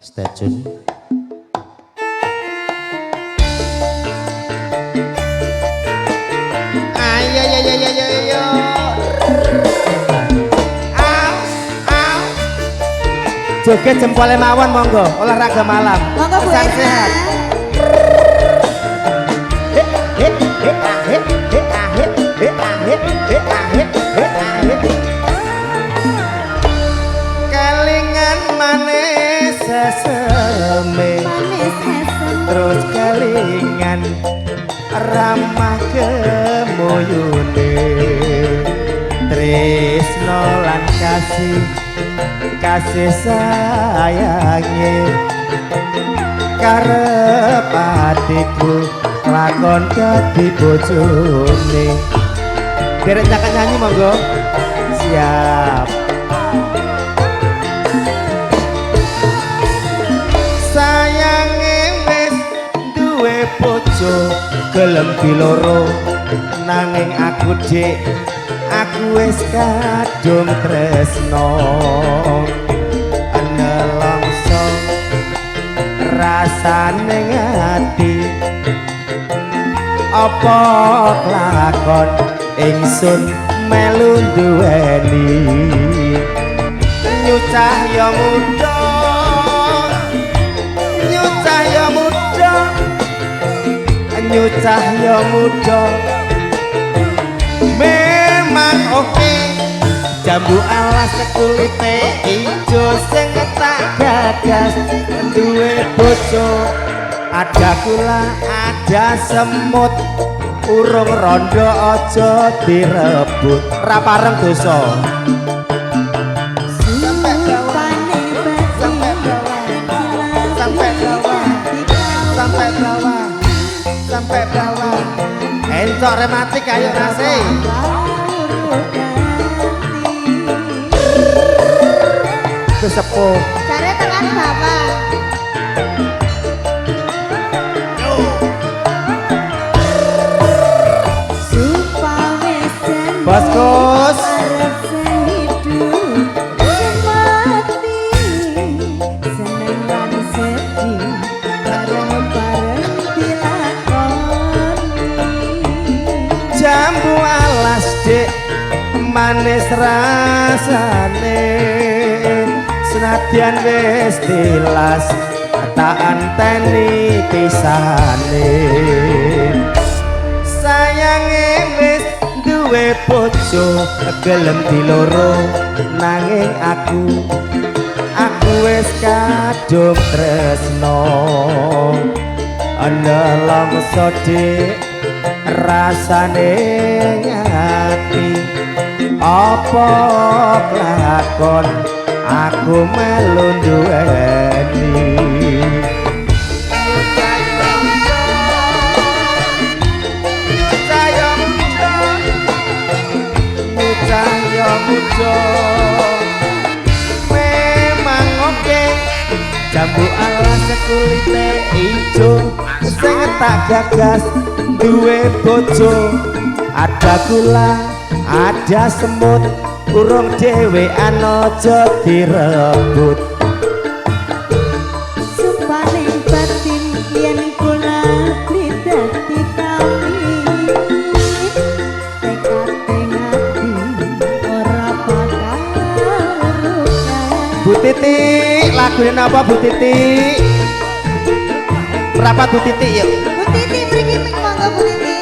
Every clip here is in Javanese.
Stay tune. Ayo yo yo yo yo yo. Joget jempolnya mawon monggo, olahraga malam. Monggo Bu Kesan sehat. Kelingan manis seseme, terus kelingan ramah kemuyune, tresno lan kasih sayangi karep atiku lakon dadi bojone. Derek cakak nyanyi monggo. Siap. Sayange wis duwe bojo gelem diloro nanging aku dik aku wis kadung tresno nelongso rasane ngati apa lakon ingsun melu duweni nyucah ya muda nyucah ya muda nyucah ya muda memang oke jambu alas kulite ijo sing tak gagas duwe bojo ada kula ada semut urung rondo aja direbut ra pareng dosa sampai bawah sampai bawah sampai bawah sampai bawah sampai bawah encok rematik ayo nasi kesepuh cari tekan bapak Boskus jambu alas dek manis rasane senadyan wis tilas tak anteni pisane sayange wis duwe bojo gelem diloro nanging aku wis kadung tresno nelongso dik rasane ngati apa lakon aku melu duweni cahaya muda memang oke jambu alas kulite ijo sing tak gagas duwe bojo ada kula ada semut urung dhewean aja direbut sumpaning batin yen kula dadi kami Bu Titi, lagunya apa Bu Titi? Berapa Bu Titi yuk? Bu Titi pergi monggo Bu Titi.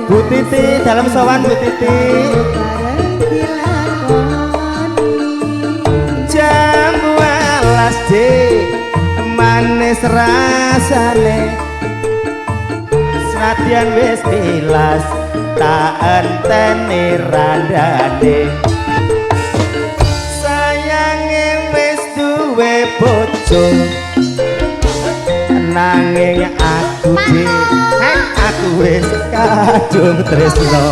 Bu Titi dalam sowan Bu Titi. Jambu alas dek manis rasane senadyan wis tilas tak enteni randane sayange wis duwe bojo nanging aku aku wis kadung tresno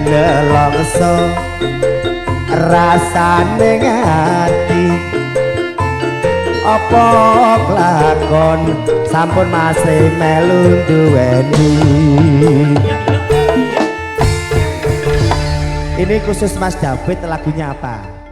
nelongso rasane ngati apa lakon sampun masih melu duweni. Ini khusus Mas David, lagunya apa?